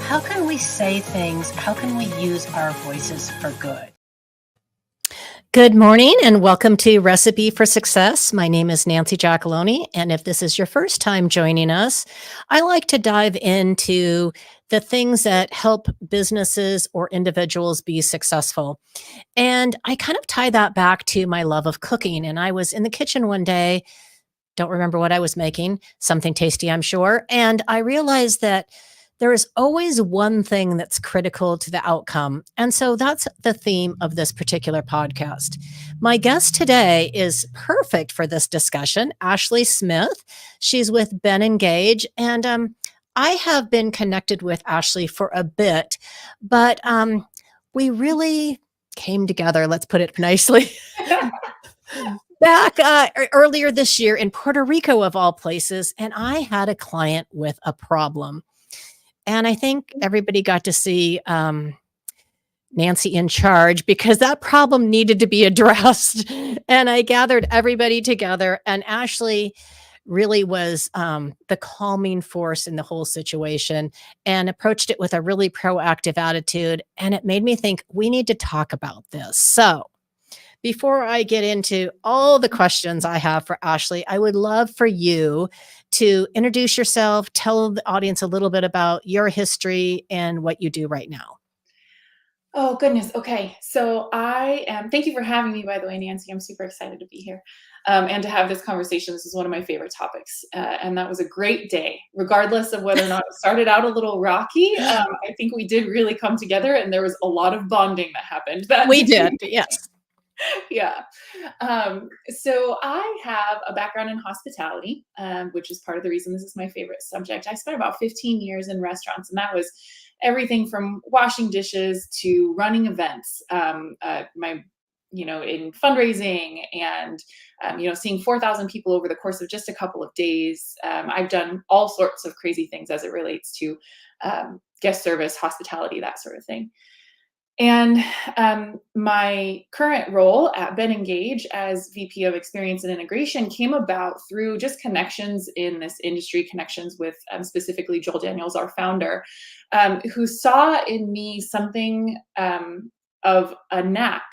how can we say things? How can we use our voices for good? Good morning and welcome to Recipe for Success. My name is Nancy Giacalone, and if this is your first time joining us, I like to dive into the things that help businesses or individuals be successful. And I kind of tie that back to my love of cooking. And I was in the kitchen one day, don't remember what I was making, something tasty, I'm sure. And I realized that there is always one thing that's critical to the outcome. And so that's the theme of this particular podcast. My guest today is perfect for this discussion, Ashley Smith. She's with BenEngage. And I have been connected with Ashley for a bit, but we really came together, let's put it nicely. Back earlier this year in Puerto Rico, of all places, and I had a client with a problem. And I think everybody got to see Nancy in charge because that problem needed to be addressed. And I gathered everybody together, and Ashley really was the calming force in the whole situation and approached it with a really proactive attitude. And it made me think we need to talk about this. So before I get into all the questions I have for Ashley, I would love for you to introduce yourself, tell the audience a little bit about your history and what you do right now. Oh, goodness. Okay. So thank you for having me, by the way, Nancy. I'm super excited to be here and to have this conversation. This is one of my favorite topics. And that was a great day, regardless of whether or not it started out a little rocky. I think we did really come together, and there was a lot of bonding that happened. We did, yes. Yeah. So I have a background in hospitality, which is part of the reason this is my favorite subject. I spent about 15 years in restaurants, and that was everything from washing dishes to running events. In fundraising and, seeing 4,000 people over the course of just a couple of days. I've done all sorts of crazy things as it relates to guest service, hospitality, that sort of thing. And my current role at BenEngage as VP of Experience and Integration came about through just connections in this industry, connections with specifically Joel Daniels, our founder, who saw in me something of a knack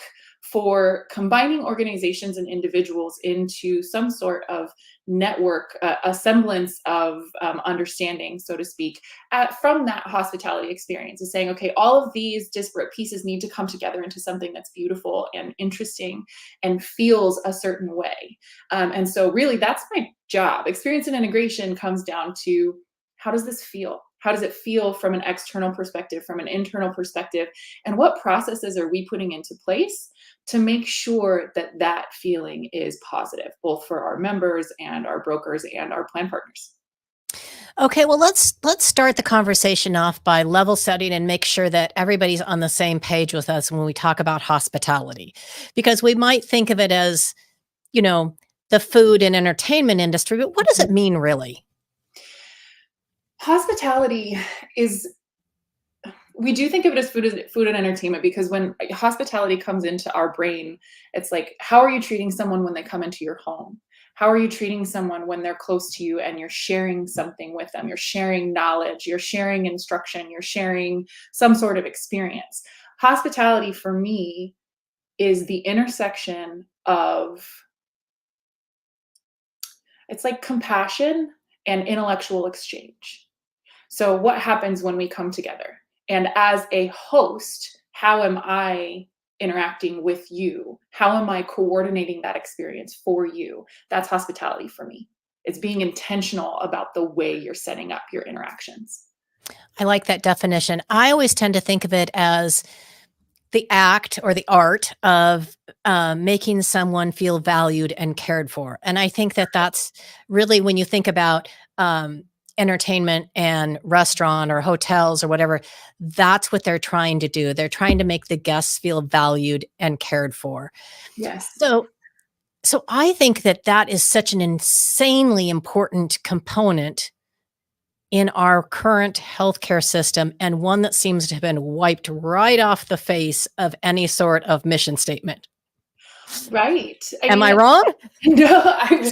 for combining organizations and individuals into some sort of network, a semblance of understanding, so to speak, from that hospitality experience, is saying, okay, all of these disparate pieces need to come together into something that's beautiful and interesting and feels a certain way. And so really that's my job. Experience and integration comes down to, how does this feel? How does it feel from an external perspective, from an internal perspective? And what processes are we putting into place to make sure that that feeling is positive, both for our members and our brokers and our plan partners? Okay, well, let's start the conversation off by level setting and make sure that everybody's on the same page with us when we talk about hospitality, because we might think of it as, the food and entertainment industry, but what does it mean really? Hospitality we do think of it as food and entertainment, because when hospitality comes into our brain, it's like, how are you treating someone when they come into your home? How are you treating someone when they're close to you and you're sharing something with them? You're sharing knowledge, you're sharing instruction, you're sharing some sort of experience. Hospitality for me is the intersection of, it's like compassion and intellectual exchange. So what happens when we come together? And as a host, how am I interacting with you? How am I coordinating that experience for you? That's hospitality for me. It's being intentional about the way you're setting up your interactions. I like that definition. I always tend to think of it as the act or the art of making someone feel valued and cared for. And I think that that's really, when you think about entertainment and restaurant or hotels or whatever, that's what they're trying to do. They're trying to make the guests feel valued and cared for. Yes. So I think that that is such an insanely important component in our current healthcare system, and one that seems to have been wiped right off the face of any sort of mission statement. Right. Am I wrong? No, I'm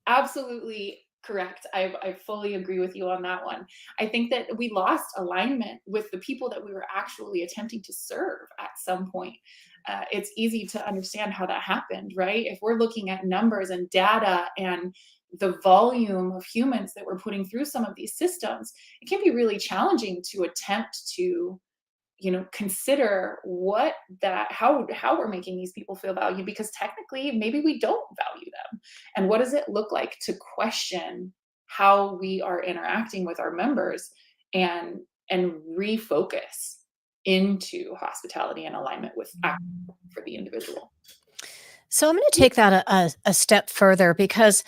absolutely Correct. I fully agree with you on that one. I think that we lost alignment with the people that we were actually attempting to serve at some point. It's easy to understand how that happened, right? If we're looking at numbers and data and the volume of humans that we're putting through some of these systems, it can be really challenging to attempt to, consider what that how we're making these people feel valued, because technically maybe we don't value them. And what does it look like to question how we are interacting with our members, and refocus into hospitality and alignment with for the individual. So I'm going to take that a step further, because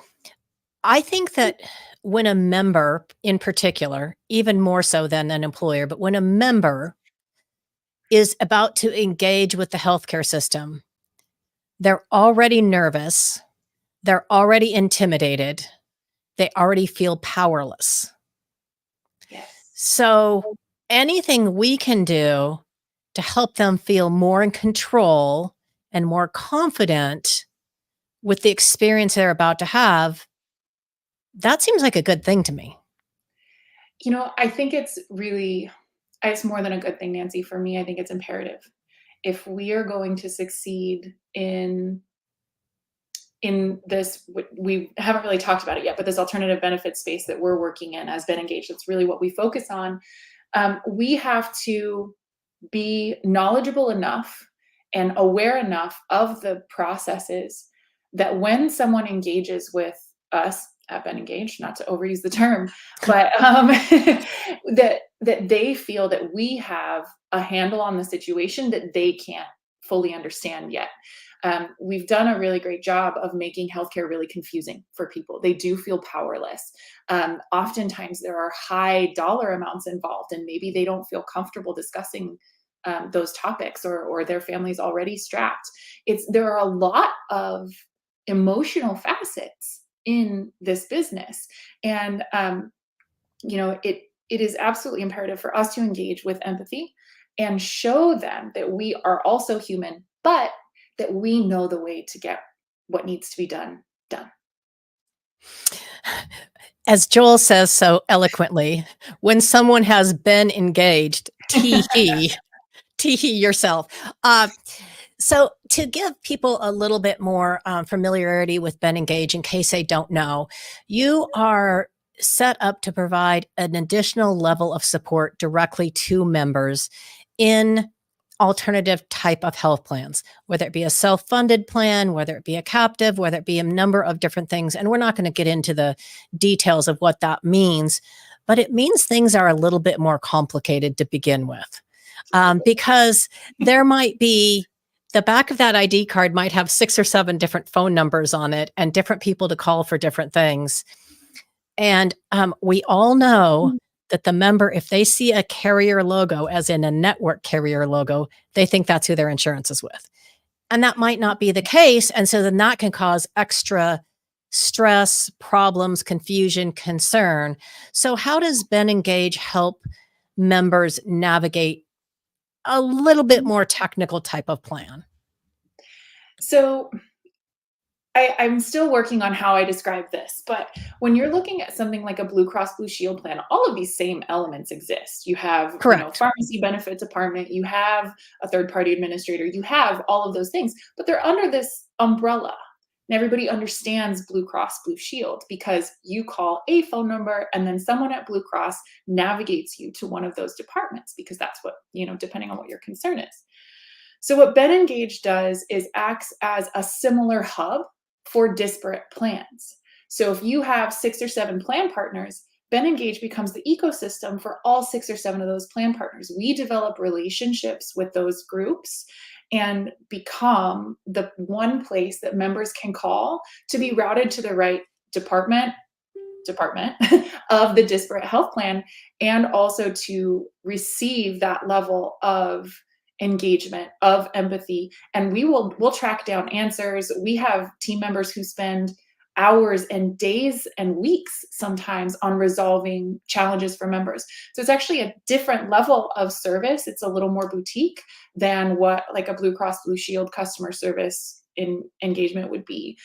I think that when a member in particular, even more so than an employer, but when a member is about to engage with the healthcare system, they're already nervous, they're already intimidated, they already feel powerless. Yes. So anything we can do to help them feel more in control and more confident with the experience they're about to have, that seems like a good thing to me. I think it's more than a good thing, Nancy. For me, I think it's imperative. If we are going to succeed in this, we haven't really talked about it yet, but this alternative benefit space that we're working in as BenEngage, that's really what we focus on. We have to be knowledgeable enough and aware enough of the processes that when someone engages with us at BenEngage, not to overuse the term, but that they feel that we have a handle on the situation that they can't fully understand yet. We've done a really great job of making healthcare really confusing for people. They do feel powerless. Oftentimes there are high dollar amounts involved, and maybe they don't feel comfortable discussing those topics, or their family's already strapped. There are a lot of emotional facets in this business. And, it is absolutely imperative for us to engage with empathy and show them that we are also human, but that we know the way to get what needs to be done. As Joel says so eloquently, when someone has been engaged, tee hee yourself. So to give people a little bit more familiarity with BenEngage, in case they don't know, you are set up to provide an additional level of support directly to members in alternative type of health plans, whether it be a self-funded plan, whether it be a captive, whether it be a number of different things. And we're not going to get into the details of what that means, but it means things are a little bit more complicated to begin with. Because there might be, the back of that ID card might have 6 or 7 different phone numbers on it and different people to call for different things. And we all know that the member, if they see a carrier logo, as in a network carrier logo, they think that's who their insurance is with. And that might not be the case. And so then that can cause extra stress, problems, confusion, concern. So how does BenEngage help members navigate a little bit more technical type of plan? So I'm still working on how I describe this, but when you're looking at something like a Blue Cross Blue Shield plan, all of these same elements exist. You have, Correct. pharmacy benefit department, you have a third-party administrator, you have all of those things, but they're under this umbrella. And everybody understands Blue Cross Blue Shield because you call a phone number and then someone at Blue Cross navigates you to one of those departments, because that's what, depending on what your concern is. So what BenEngage does is acts as a similar hub for disparate plans. So if you have 6 or 7 plan partners, BenEngage becomes the ecosystem for all 6 or 7 of those plan partners. We develop relationships with those groups and become the one place that members can call to be routed to the right department of the disparate health plan, and also to receive that level of engagement, of empathy. And we'll track down answers. We have team members who spend hours and days and weeks sometimes on resolving challenges for members. So it's actually a different level of service. It's a little more boutique than what like a Blue Cross Blue Shield customer service engagement would be.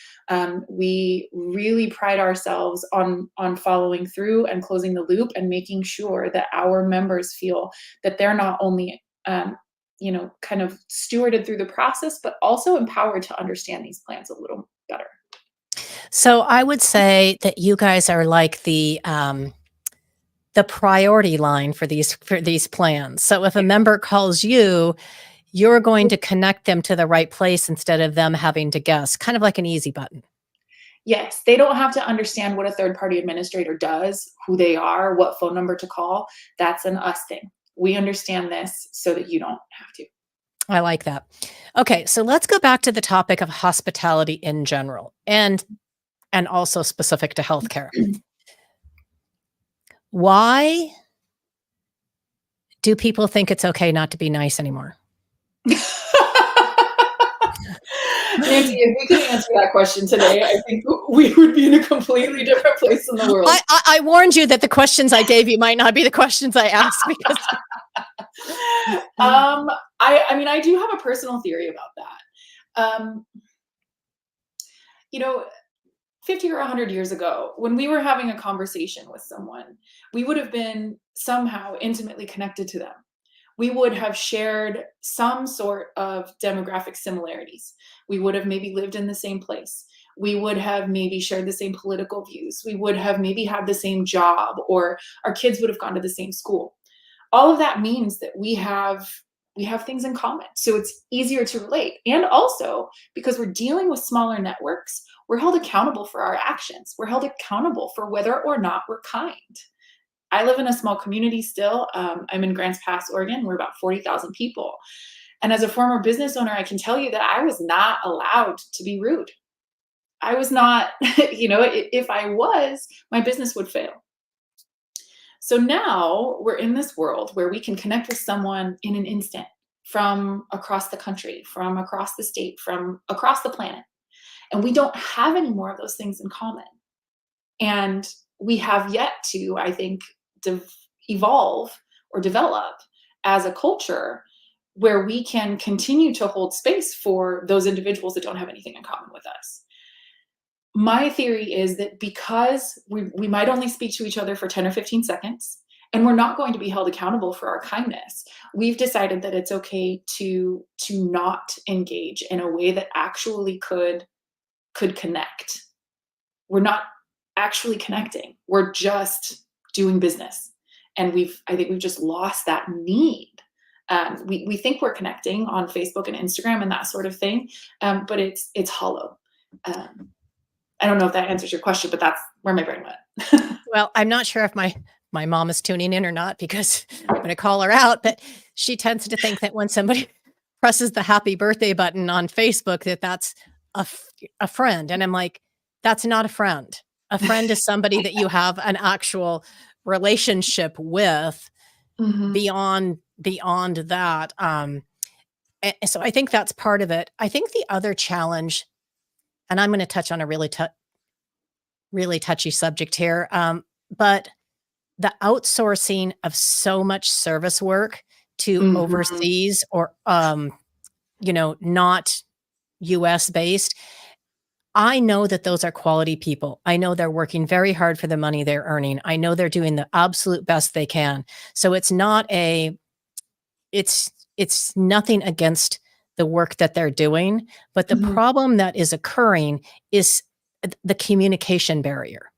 We really pride ourselves on following through and closing the loop and making sure that our members feel that they're not only kind of stewarded through the process, but also empowered to understand these plans a little better. So I would say that you guys are like the priority line for these plans. So if a member calls you, you're going to connect them to the right place instead of them having to guess, kind of like an easy button. Yes, they don't have to understand what a third-party administrator does, who they are, what phone number to call. That's an us thing. We understand this so that you don't have to. I like that. Okay, so let's go back to the topic of hospitality in general and also specific to healthcare. Why do people think it's okay not to be nice anymore? Nancy, if we could answer that question today, I think we would be in a completely different place in the world. I warned you that the questions I gave you might not be the questions I asked because I mean, I do have a personal theory about that. 50 or 100 years ago, when we were having a conversation with someone, we would have been somehow intimately connected to them. We would have shared some sort of demographic similarities. We would have maybe lived in the same place. We would have maybe shared the same political views. We would have maybe had the same job, or our kids would have gone to the same school. All of that means that we have things in common. So it's easier to relate. And also, because we're dealing with smaller networks, we're held accountable for our actions. We're held accountable for whether or not we're kind. I live in a small community still. I'm in Grants Pass, Oregon. We're about 40,000 people. And as a former business owner, I can tell you that I was not allowed to be rude. I was not, if I was, my business would fail. So now we're in this world where we can connect with someone in an instant from across the country, from across the state, from across the planet. And we don't have any more of those things in common. And we have yet to, I think, evolve or develop as a culture where we can continue to hold space for those individuals that don't have anything in common with us. My theory is that because we might only speak to each other for 10 or 15 seconds, and we're not going to be held accountable for our kindness, we've decided that it's okay to not engage in a way that actually could connect. We're not actually connecting. We're just doing business. And I think we've just lost that need. We think we're connecting on Facebook and Instagram and that sort of thing, but it's hollow. I don't know if that answers your question, but that's where my brain went. Well, I'm not sure if my mom is tuning in or not because I'm going to call her out, but she tends to think that when somebody presses the happy birthday button on Facebook, that's a friend. And I'm like, that's not a friend. A friend is somebody that you have an actual relationship with beyond that. And so I think that's part of it. I think the other challenge, and I'm going to touch on a really touchy subject here, but the outsourcing of so much service work to overseas or, not US based. I know that those are quality people. I know they're working very hard for the money they're earning. I know they're doing the absolute best they can. So it's nothing against the work that they're doing, but the problem that is occurring is the communication barrier.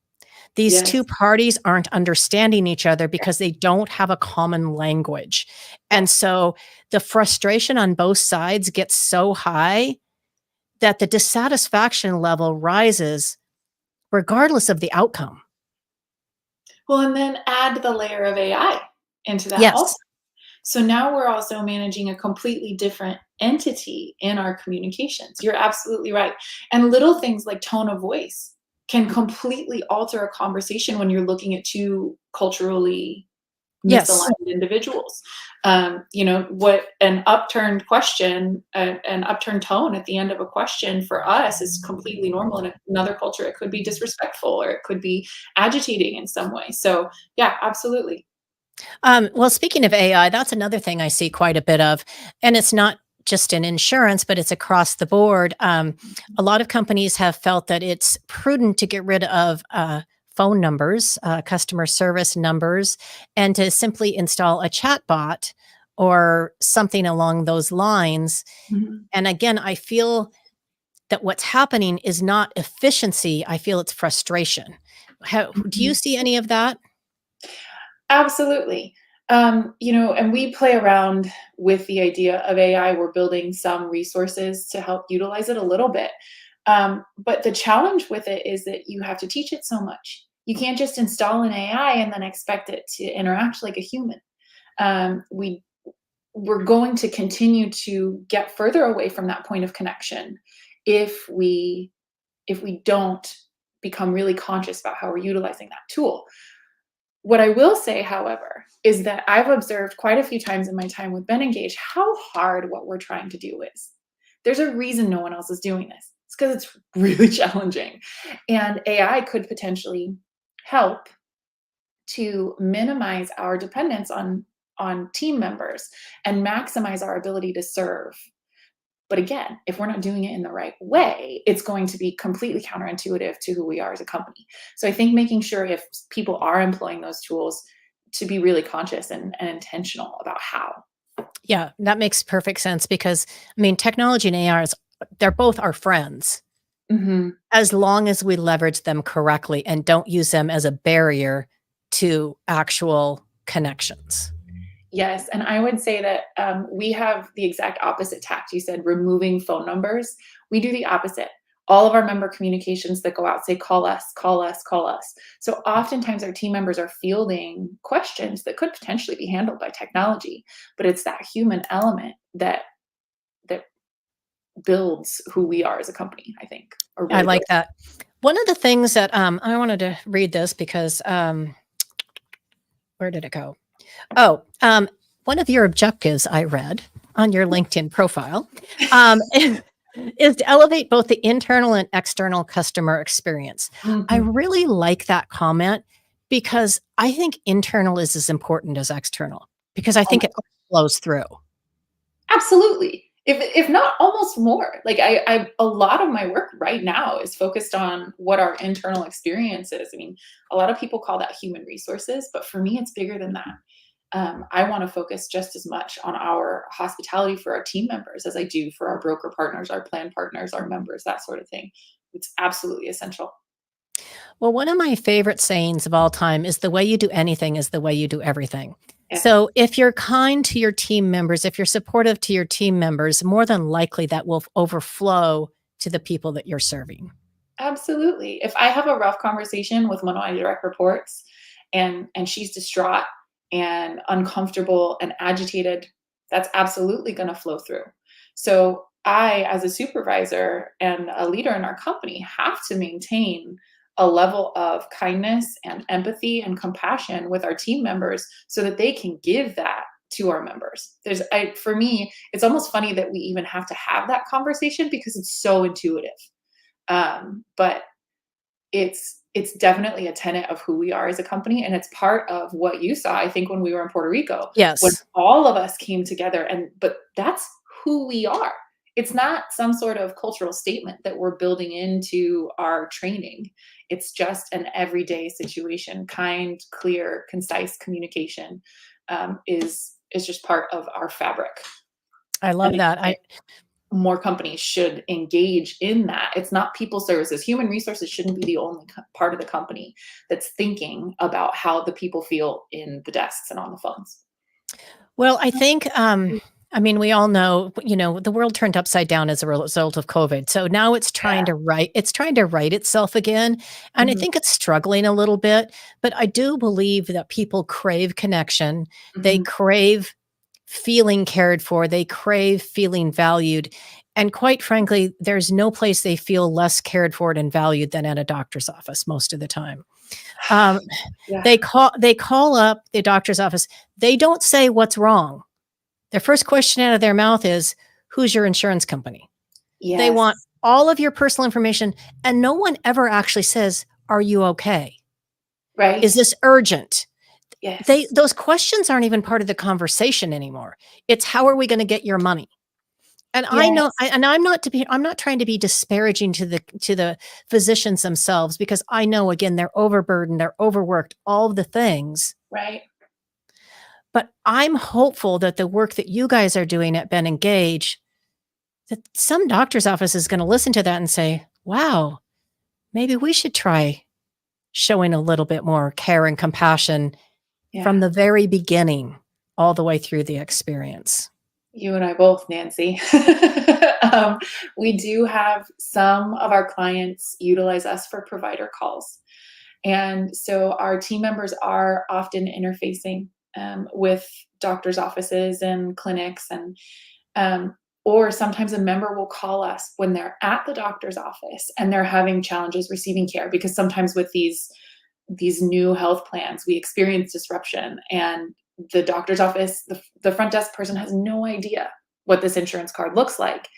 These two parties aren't understanding each other because they don't have a common language. And so the frustration on both sides gets so high that the dissatisfaction level rises regardless of the outcome. Well, and then add the layer of AI into that also. So now we're also managing a completely different entity in our communications. You're absolutely right. And little things like tone of voice can completely alter a conversation when you're looking at two culturally misaligned individuals. What an upturned question, an upturned tone at the end of a question for us is completely normal. In another culture, it could be disrespectful or it could be agitating in some way. So yeah, absolutely. Well, speaking of AI, that's another thing I see quite a bit of, and it's not just in insurance, but it's across the board. A lot of companies have felt that it's prudent to get rid of phone numbers, customer service numbers, and to simply install a chat bot or something along those lines. Mhm. And again, I feel that what's happening is not efficiency. I feel it's frustration. Do you Mhm. see any of that? Absolutely. And we play around with the idea of AI. We're building some resources to help utilize it a little bit. But the challenge with it is that you have to teach it so much. You can't just install an AI and then expect it to interact like a human. We we're going to continue to get further away from that point of connection if we don't become really conscious about how we're utilizing that tool. What I will say, however, is that I've observed quite a few times in my time with BenEngage how hard what we're trying to do is. There's a reason no one else is doing this. It's because it's really challenging. And AI could potentially help to minimize our dependence on team members and maximize our ability to serve. But again, if we're not doing it in the right way, it's going to be completely counterintuitive to who we are as a company. So I think making sure if people are employing those tools to be really conscious and intentional about how. Yeah, that makes perfect sense because I mean, technology and AI they're both our friends Mhm. as long as we leverage them correctly and don't use them as a barrier to actual connections. Yes, and I would say that we have the exact opposite tact. You said removing phone numbers. We do the opposite. All of our member communications that go out say, call us, call us, call us. So oftentimes our team members are fielding questions that could potentially be handled by technology, but it's that human element that builds who we are as a company, I think, or I really like builds. that. One of the things that I wanted to read this because where did it go? Oh, one of your objectives I read on your LinkedIn profile is to elevate both the internal and external customer experience. I Mhm. really like that comment because I think internal is as important as external because I think it flows through. Absolutely. If not almost more. Like I a lot of my work right now is focused on what our internal experience is. I mean, a lot of people call that human resources, but for me, it's bigger than that. I want to focus just as much on our hospitality for our team members as I do for our broker partners, our plan partners, our members, that sort of thing. It's absolutely essential. Well, one of my favorite sayings of all time is the way you do anything is the way you do everything. Yes, So if you're kind to your team members, if you're supportive to your team members, more than likely that will overflow to the people that you're serving. absolutely. If I have a rough conversation with one of my direct reports and she's distraught and uncomfortable and agitated, that's absolutely going to flow through. So I, as a supervisor and a leader in our company, have to maintain a level of kindness and empathy and compassion with our team members so that they can give that to our members. For me, it's almost funny that we even have to have that conversation because it's so intuitive. But it's definitely a tenet of who we are as a company, and it's part of what you saw, I think, when we were in Puerto Rico, when Yes. all of us came together but that's who we are. It's not some sort of cultural statement that we're building into our training. It's just an everyday situation. Kind, clear, concise communication, is just part of our fabric, I and love that. more companies should engage in that. It's not people services. Human resources shouldn't be the only part of the company that's thinking about how the people feel in the desks and on the phones. Well, I think, I mean, we all know, the world turned upside down as a result of COVID. So now it's trying to right itself again. And I Mhm, think it's struggling a little bit, but I do believe that people crave connection. They mhm. crave feeling cared for. They crave feeling valued. And quite frankly, there's no place they feel less cared for and valued than at a doctor's office most of the time. Um, Yeah. they call up the doctor's office. They don't say what's wrong. Their first question out of their mouth is, "Who's your insurance company?" They want Yes. all of your personal information, and no one ever actually says, "Are you okay? Is Right? this urgent?" Yes. Those questions aren't even part of the conversation anymore. It's, "How are we gonna get your money?" And I know, Yes. I'm not trying to be disparaging to the physicians themselves, because I know, again, they're overburdened, they're overworked, all of the things. Right. But I'm hopeful that the work that you guys are doing at BenEngage, that some doctor's office is going to listen to that and say, wow, maybe we should try showing a little bit more care and compassion from Yeah. the very beginning all the way through the experience. You and I both, Nancy. um, we do have some of our clients utilize us for provider calls. And so our team members are often interfacing with doctors' offices and clinics, and um, or sometimes a member will call us when they're at the doctor's office and they're having challenges receiving care, because sometimes with these new health plans we experience disruption, and the doctor's office, the front desk person has no idea what this insurance card looks like,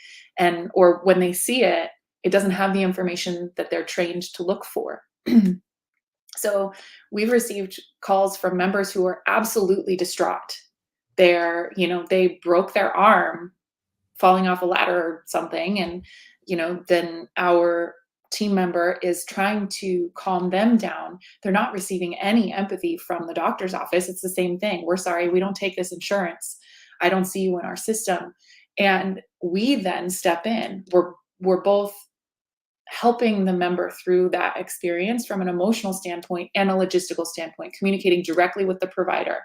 and or when they see it, it doesn't have the information that they're trained to look for. So we've received calls from members who are absolutely distraught. They broke their arm falling off a ladder or something, and then our team member is trying to calm them down. They're not receiving any empathy from the doctor's office. It's the same thing. We're sorry, we don't take this insurance. I don't see you in our system. And we then step in. We're both helping the member through that experience from an emotional standpoint and a logistical standpoint, communicating directly with the provider.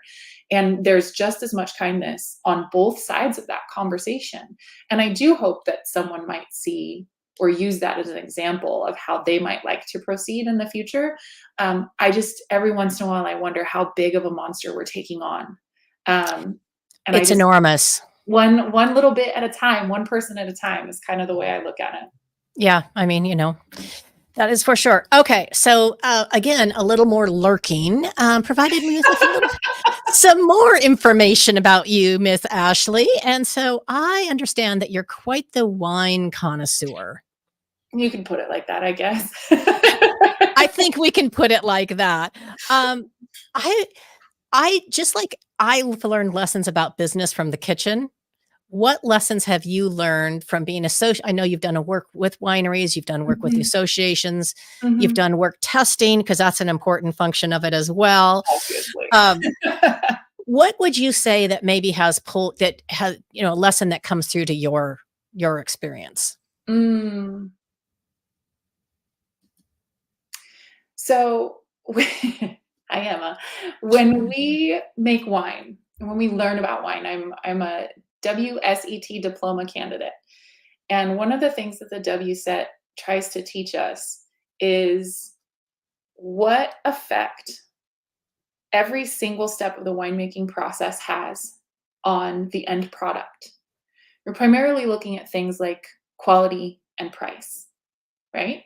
And there's just as much kindness on both sides of that conversation. And I do hope that someone might see or use that as an example of how they might like to proceed in the future. Every once in a while, I wonder how big of a monster we're taking on. And It's enormous. one little bit at a time, one person at a time is kind of the way I look at it. Yeah, I mean, that is for sure. Okay, so again, a little more lurking provided me with some more information about you, Miss Ashley. And so I understand that you're quite the wine connoisseur. You can put it like that, I guess. I think we can put it like that. I just like I've learned lessons about business from the kitchen. What lessons have you learned from being I know you've done work with wineries, you've done work with the Mhm, associations, you've mhm. done work testing, because that's an important function of it as well. Obviously. Um, what would you say that maybe has a lesson that comes through to your experience? Mm. So, hi, Emma. When we make wine, when we learn about wine, I'm a WSET diploma candidate. And one of the things that the WSET tries to teach us is what effect every single step of the winemaking process has on the end product. We're primarily looking at things like quality and price, right?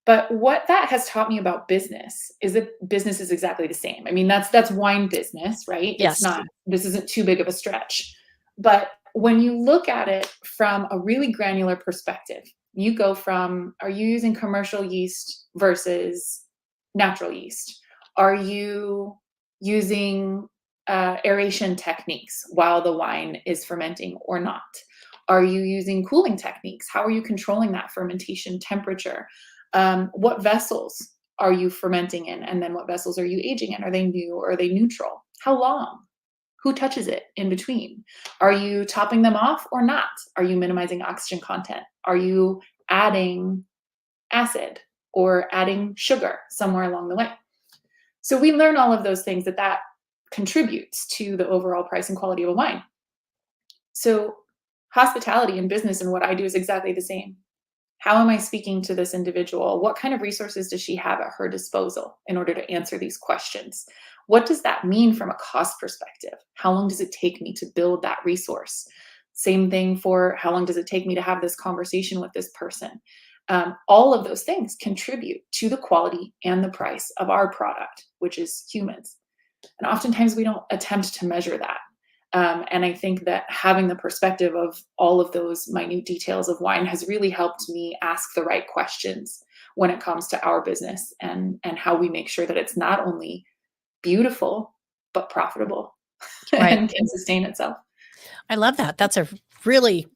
But what that has taught me about business is that business is exactly the same. I mean, that's wine business, right? It's Yes. not, this isn't too big of a stretch. But when you look at it from a really granular perspective, you go from, are you using commercial yeast versus natural yeast? Are you using aeration techniques while the wine is fermenting or not? Are you using cooling techniques? How are you controlling that fermentation temperature? What vessels are you fermenting in? And then what vessels are you aging in? Are they new or are they neutral? How long? Who touches it in between? Are you topping them off or not? Are you minimizing oxygen content? Are you adding acid or adding sugar somewhere along the way? So we learn all of those things that contributes to the overall price and quality of a wine. So hospitality and business and what I do is exactly the same. How am I speaking to this individual? What kind of resources does she have at her disposal in order to answer these questions? What does that mean from a cost perspective? How long does it take me to build that resource? Same thing for how long does it take me to have this conversation with this person? All of those things contribute to the quality and the price of our product, which is humans. And oftentimes we don't attempt to measure that. And I think that having the perspective of all of those minute details of wine has really helped me ask the right questions when it comes to our business and how we make sure that it's not only beautiful, but profitable Right. and can sustain itself. I love that. That's a really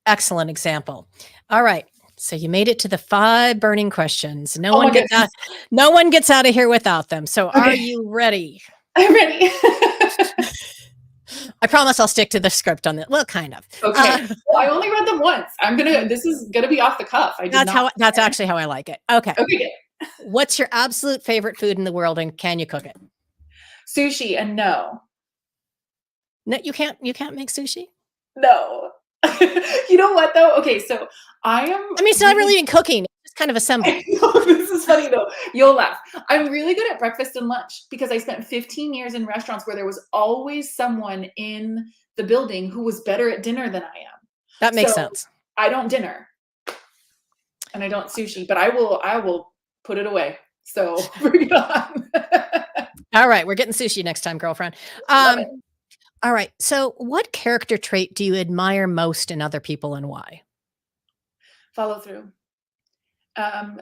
Excellent example. All right. So you made it to the 5 burning questions. No Oh one my gets out goodness. no one gets out of here without them. So are Okay, you ready? I'm ready. I promise I'll stick to the script on that. Well, kind of. Okay. Uh, Well, I only read them once. This is gonna be off the cuff. I did not that's prepare. actually how I like it. Okay. Okay, good. What's your absolute favorite food in the world and can you cook it? Sushi and no. No, you can't make sushi? No. You know what though? Okay, so I am I mean, it's not really really even cooking. It's just kind of assembly. this is funny though. You'll laugh. I'm really good at breakfast and lunch because I spent 15 years in restaurants where there was always someone in the building who was better at dinner than I am. That makes So sense. I don't dinner and I don't sushi, but I will put it away. So bring it on. All right, we're getting sushi next time, girlfriend. Love it. All right. So, what character trait do you admire most in other people and why? Follow through.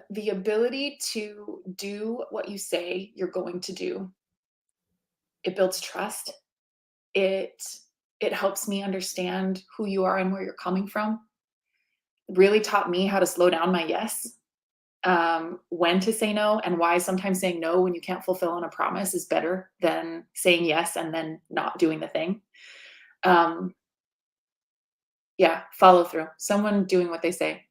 The ability to do what you say you're going to do. It builds trust. It it helps me understand who you are and where you're coming from. Really taught me how to slow down my yes, when to say no, and why sometimes saying no when you can't fulfill on a promise is better than saying yes and then not doing the thing. Um, yeah, follow through. Someone doing what they say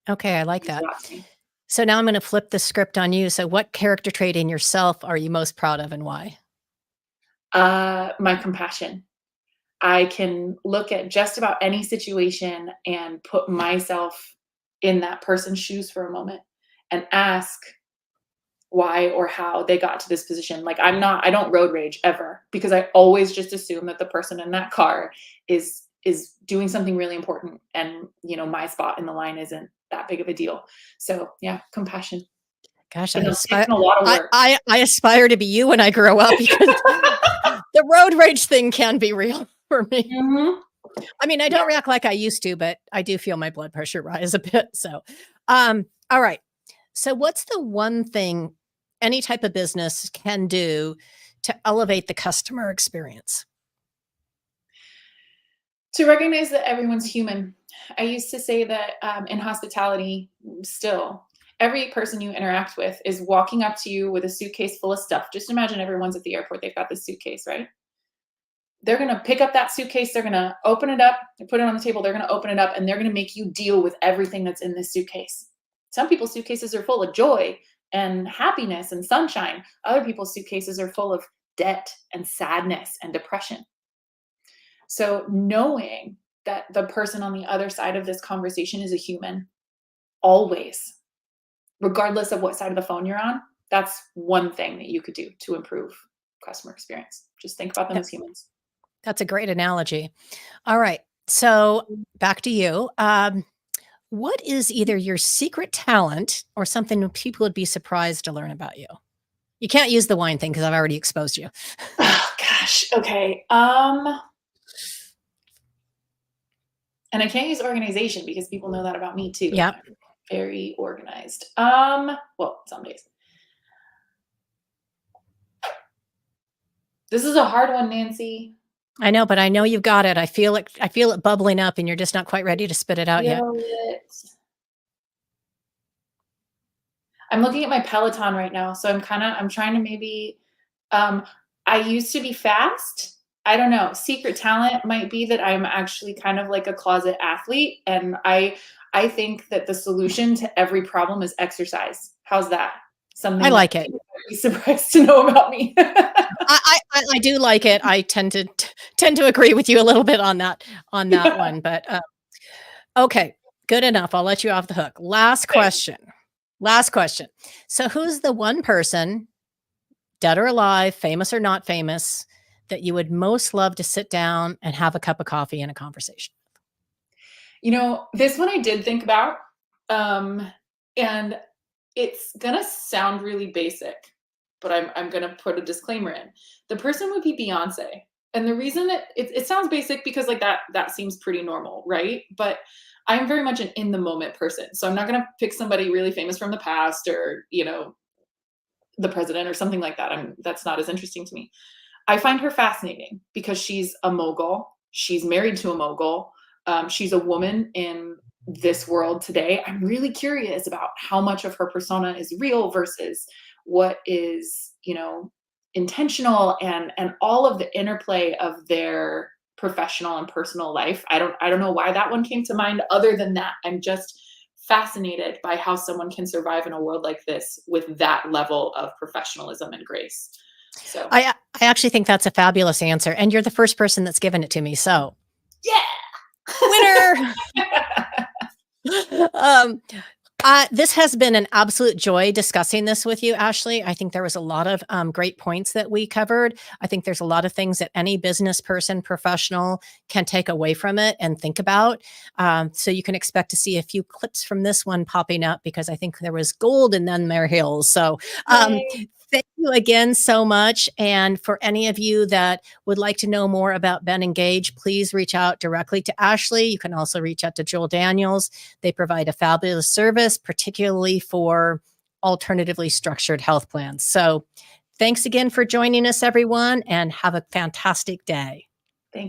Okay, I like means a that. lot to me. So, now I'm going to flip the script on you. So, what character trait in yourself are you most proud of and why? My compassion. I can look at just about any situation and put myself in that person's shoes for a moment and ask why or how they got to this position. Like I don't road rage ever because I always just assume that the person in that car is doing something really important and my spot in the line isn't that big of a deal. So yeah, compassion. Gosh, But no, it's taken a lot of work. I aspire to be you when I grow up because the road rage thing can be real for me. Mhm. I mean, I Yeah. don't react like I used to, but I do feel my blood pressure rise a bit. So, all right. So, what's the one thing any type of business can do to elevate the customer experience? To recognize that everyone's human. I used to say that in hospitality, still, every person you interact with is walking up to you with a suitcase full of stuff. Just imagine everyone's at the airport, they've got this suitcase, right? They're going to pick up that suitcase, they're going to open it up, and put it on the table, they're going to open it up, and they're going to make you deal with everything that's in this suitcase. Some people's suitcases are full of joy and happiness and sunshine. Other people's suitcases are full of debt and sadness and depression. So knowing that the person on the other side of this conversation is a human, always, regardless of what side of the phone you're on, that's one thing that you could do to improve customer experience. Just think about them Yeah, as humans. that's a great analogy. All right. So, back to you. What is either your secret talent or something that people would be surprised to learn about you? You can't use the wine thing because I've already exposed you. Oh gosh. Okay. And I can't use organization because people know that about me too. Yeah, I'm very organized. Well, some days. This is a hard one, Nancy. I know, but I know you've got it. I feel it bubbling up and you're just not quite ready to spit it out yet. Feel it. I'm looking at my Peloton right now, so I'm trying to maybe um I used to be fast. I don't know. Secret talent might be that I'm actually kind of like a closet athlete and I think that the solution to every problem is exercise. How's that? I Something that like it. people might be surprised to know about me. I do like it. I tend to agree with you a little bit on that one, but, okay, good enough. I'll let you off the hook. Last Thanks. question. Last question. So who's the one person, dead or alive, famous or not famous, that you would most love to sit down and have a cup of coffee and a conversation? This one I did think about, and it's gonna sound really basic, but I'm gonna put a disclaimer in. The person would be Beyonce, and the reason it sounds basic because like that seems pretty normal, right? But I'm very much an in the moment person, so I'm not gonna pick somebody really famous from the past or the president or something like that. That's not as interesting to me. I find her fascinating because she's a mogul. She's married to a mogul. she's a woman in this world today. I'm really curious about how much of her persona is real versus what is, intentional, and all of the interplay of their professional and personal life. I don't know why that one came to mind. Other than that, I'm just fascinated by how someone can survive in a world like this with that level of professionalism and grace. So, I actually think that's a fabulous answer, and you're the first person that's given it to me, so winner. yeah. Um, this has been an absolute joy discussing this with you, Ashley. I think there was a lot of great points that we covered. I think there's a lot of things that any business person, professional can take away from it and think about. So you can expect to see a few clips from this one popping up because I think there was gold in them there hills. So Yay. thank you again so much. And for any of you that would like to know more about BenEngage, please reach out directly to Ashley. You can also reach out to Joel Daniels. They provide a fabulous service, particularly for alternatively structured health plans. So thanks again for joining us, everyone, and have a fantastic day.